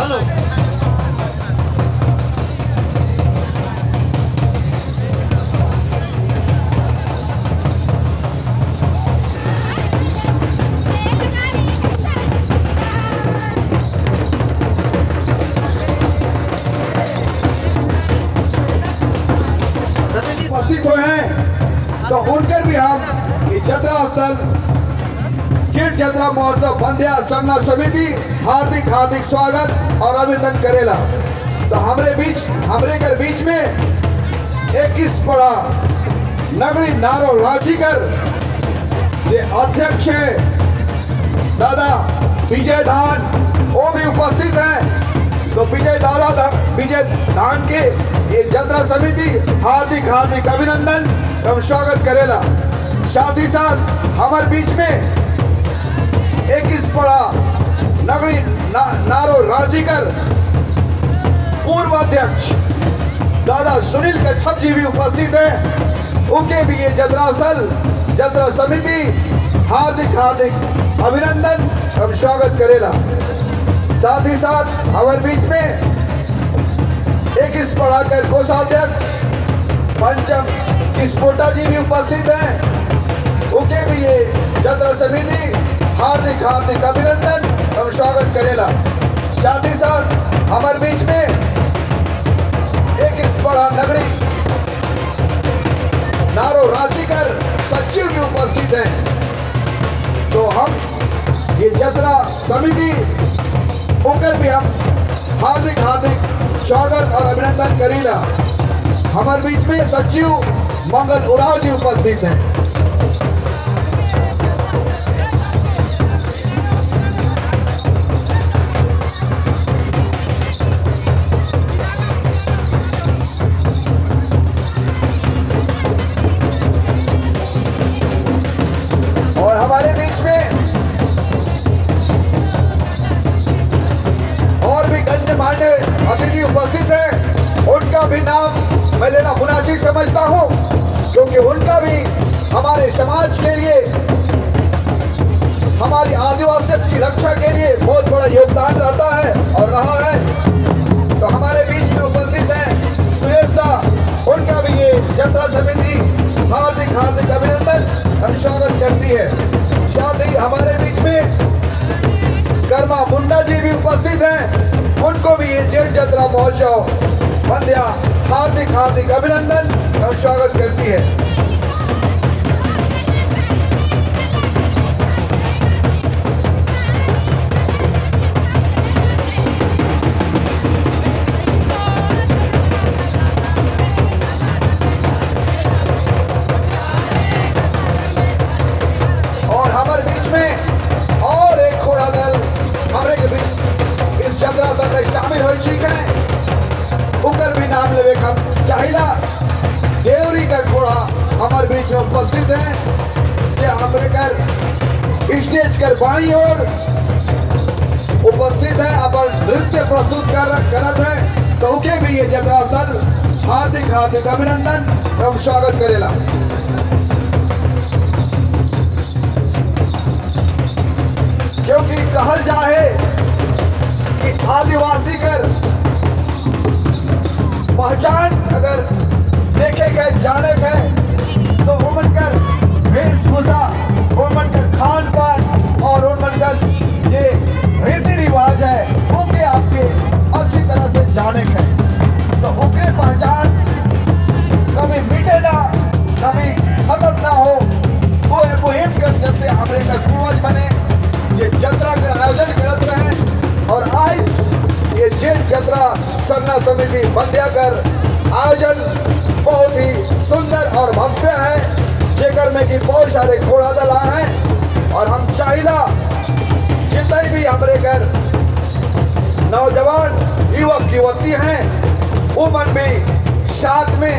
Hello उपस्थित हुए हैं तो उनकर भी हम इस जतरा स्थल चिट जतरा महोत्सव बंध्या सरना समिति हार्दिक हार्दिक स्वागत और अभिनंदन करेला। तो हमरे बीच में 21 पड़ा नगरी नारो रांचीकर ये अध्यक्ष है दादा विजय धान, वो भी उपस्थित हैं। तो विजय धान के ये जतरा समिति हार्दिक हार्दिक अभिनंदन एवं स्वागत करेला। साथ ही साथ हमारे बीच में 21 पड़ा नगरी नारो रांचीकर पूर्व अध्यक्ष दादा सुनील कच्छप जी भी उपस्थित हैं। उनके भी ये जतरा स्थल जतरा समिति हार्दिक हार्दिक अभिनंदन एवं स्वागत करेला। साथ ही साथ हमारे बीच में 21 पढ़ाकर कोषाध्यक्ष पंचम किस्पोटा जी भी उपस्थित हैं। उनके भी ये जतरा समिति हार्दिक हार्दिक अभिनंदन एवं स्वागत करेला। साथ ही साथ हमारे बीच में 21 पढ़ा नगरी नारो रांचीकर सचिव भी उपस्थित हैं। तो हम ये जतरा समिति होकर भी हम हार्दिक हार्दिक स्वागत और अभिनंदन करेला। हमारे बीच में सचिव मंगल उराव जी उपस्थित हैं। और हमारे बीच में और भी गण्यमान्य अतिथि उपस्थित हैं। उनका भी नाम मैं लेना मुनासिब समझता हूं, क्योंकि उनका भी हमारे समाज के लिए, हमारी आदिवासियत की रक्षा के लिए बहुत बड़ा योगदान रहता है और रहा है। तो हमारे बीच में उपस्थित हैं सुरेश दा, उनका भी ये जतरा समिति हार्दिक हार्दिक अभिनंदन और स्वागत करती है। साथ ही हमारे बीच में कर्मा मुंडा जी भी उपस्थित हैं। उनको भी ये जेठ जतरा महोत्सव बंध्या हार्दिक हार्दिक अभिनंदन और स्वागत करती है। और हमारे बीच में और एक घोड़ा दल हमारे के बीच इस जतरा दल में शामिल हो चुके हैं। उनकर भी नाम लेवे हम चाहिला। देवरी का घोड़ा हमारे बीच में उपस्थित है। ये हमारे कर स्टेज कर बाईं ओर उपस्थित है, अपन नृत्य प्रस्तुत करत है। तो उनके भी ये जतरा दल हार्दिक हार्दिक अभिनंदन एवं स्वागत करेला। क्योंकि कहल जाए कि आदिवासी कर पहचान अगर देखे गए जाने गए तो उनकर वेशभूषा, उनकर खान पान और उनकर ये रीति रिवाज है वो के आपके अच्छी तरह से जाने गए। तो उनके पहचान कभी मिटे ना, कभी खत्म ना हो, वो मुहिम कर चलते हमारे का पूर्वज बने ये जतरा कर आयोजन करते हैं। और आज ये जेठ जतरा सरना समिति बंध्या कर आयोजन बहुत ही सुंदर और भव्य है, जेकर में कि बहुत सारे घोड़ा दल हैं। और हम चाहिला जितने भी हमारे घर नौजवान युवक युवती हैं वो मन भी साथ में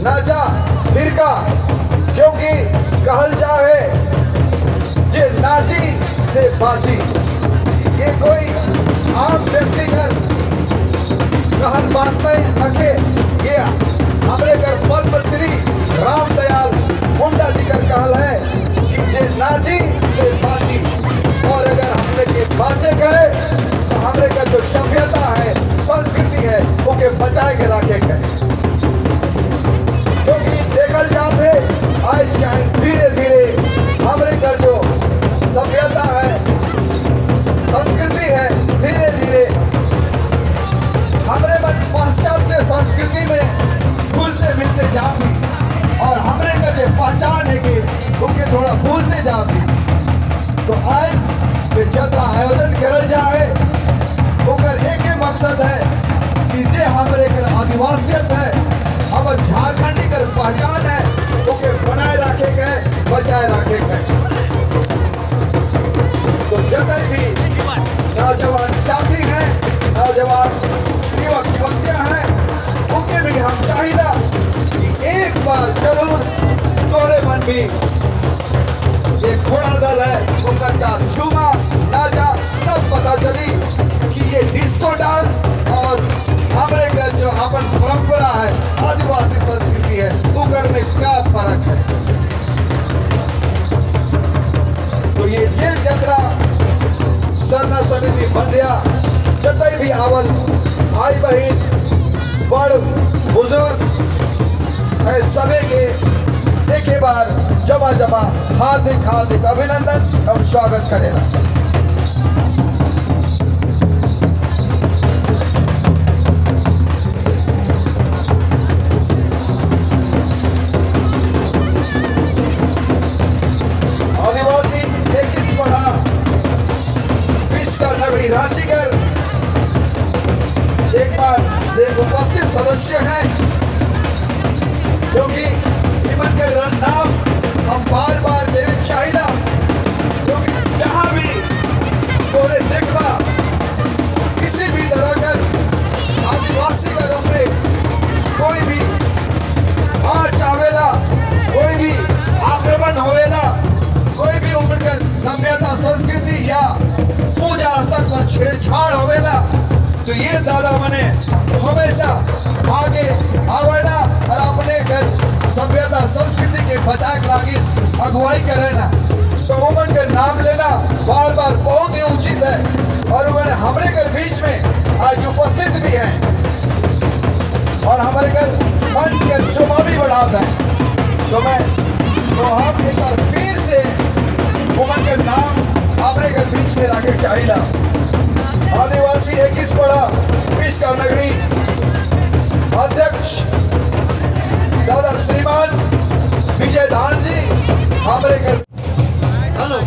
नाचा फिरका, क्योंकि कहल जाए जे नाची से बाजी। ये कोई आम व्यक्ति कर कहल बात नहीं रखे। ये हमारे घर पद्मश्री रामदयाल मुंडा जी का कहल है कि जे नाची से बाजी। और अगर हम लेके बाजे करे तो हमारे का जो सभ्यता जतरा आयोजन करल जाए ओकर एक मकसद है कि जे हमरे के आदिवासियत है, हमर झारखंडी कर पहचान है, ओके बनाए रखे गए, बचाए रखे गए। तो जतने भी नौजवान साथी हैं, नौजवान युवक युवतियां हैं, उनके भी हम चाहिए कि एक बार जरूर तोरे मन में ये घोड़ा दल है उनका साथ झूमा नाचा, तब पता चली कि ये डिस्को डांस और हमारे का जो अपन परंपरा है, आदिवासी संस्कृति है, उनकर में क्या फर्क है। तो ये जेल जतरा सरना समिति बंदिया जतई भी आवल भाई बहन बड़ बुजुर्ग है, सभी के एक बार जमा जमा हार्दिक हार्दिक अभिनंदन और स्वागत करेगा। आदिवासी 21वां विश्व का नगरी रांची कर एक बार जो उपस्थित सदस्य हैं, क्योंकि इमन के नाम हम बार बार लेने चाहिए, क्योंकि जहाँ भी तोरे देखवा किसी भी तरह कर आदिवासी का रूप में कोई भी मार्च आवेला, कोई भी आक्रमण होवेला, कोई भी उम्र कर सभ्यता संस्कृति या पूजा स्थल पर छेड़छाड़ होवेला, तो ये दादा मने हमेशा आगे आवेना और अपने घर सभ्यता संस्कृति के बचाव लागी अगुवाई करे ना। तो उमन के नाम लेना बार बार बहुत ही उचित है और उमन हमारे घर बीच में आज उपस्थित भी हैं और हमारे घर मंच के शोभा भी बढ़ाता है। तो हम एक बार फिर से उमन के नाम हमारे घर बीच में लाके चाहिए। आदिवासी 21वां विश्व का नगरी अध्यक्ष दादा श्रीमान विजय धान जी हमारे घर। हेलो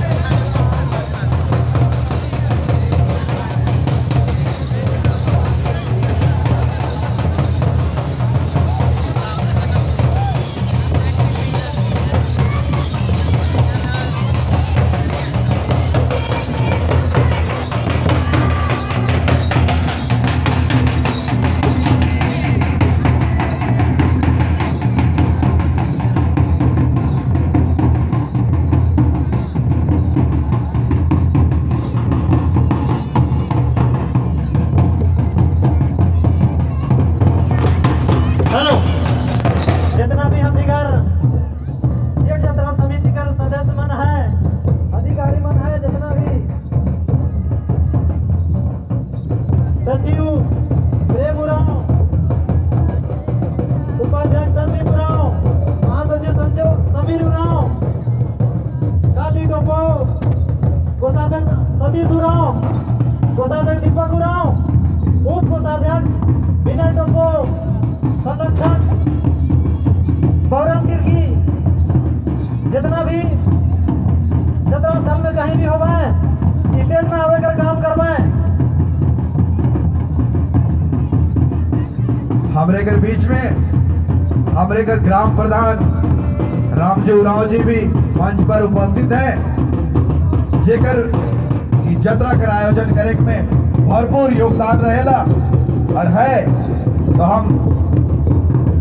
कोषाध्यक्ष दीपक उरांव, उप कोषाध्यक्ष विनय टोपो, संरक्षक पौरन तिर्की, जितना भी जतरा स्थल में कहीं भी होवे स्टेज में आवे कर काम करवाए। हमारे घर बीच में हमारे घर ग्राम प्रधान रामजी उरांव जी भी मंच पर उपस्थित हैं, जेकर जतरा कर आयोजन करे में भरपूर योगदान रहेला और है। तो हम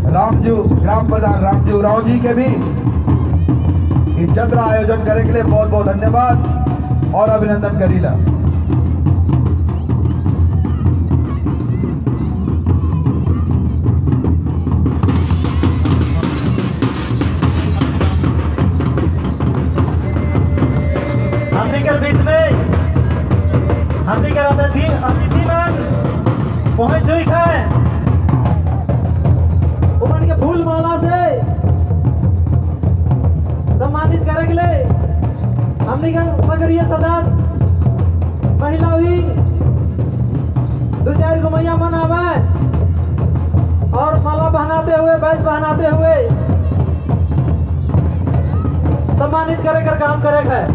ग्राम प्रधान रामजी उरांव जी के भी जतरा आयोजन करे के लिए बहुत बहुत धन्यवाद और अभिनंदन करीला। बीच में हमने क्या अतिथि मान पहुंच हुई है, उमन के फूल माला से सम्मानित करे के लिए हमने का सक्रिय सदस्य महिला विंग 2-4 मैया मन आवे और माला पहनाते हुए बैच पहनाते हुए सम्मानित करे कर काम करे है।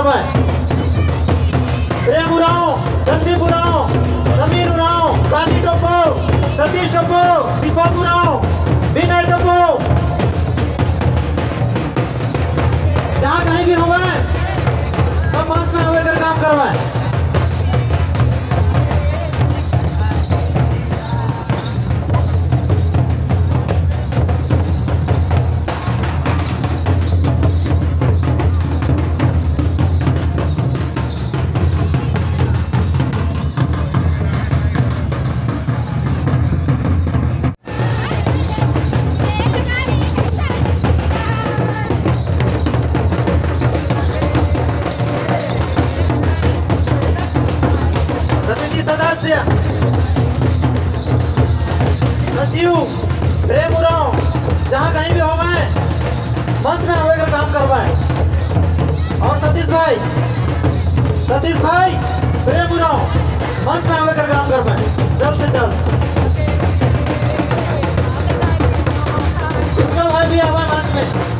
करवाए। प्रेम उराव, संदीप उराव, समीर उराव, काली टोपो, सतीश टोपो, दीपक उराव, विनय टोपो, जहाँ कहीं भी हो सब मंच में आवे कर काम करवाए। सदस्य सचिव प्रेम उराव, जहाँ कहीं भी हो गए मंच में आवेकर काम करवाए। और सतीश भाई प्रेम उराव मंच में आवेकर काम करवाए जल्द से जल्द। भाई भी आवा मंच में।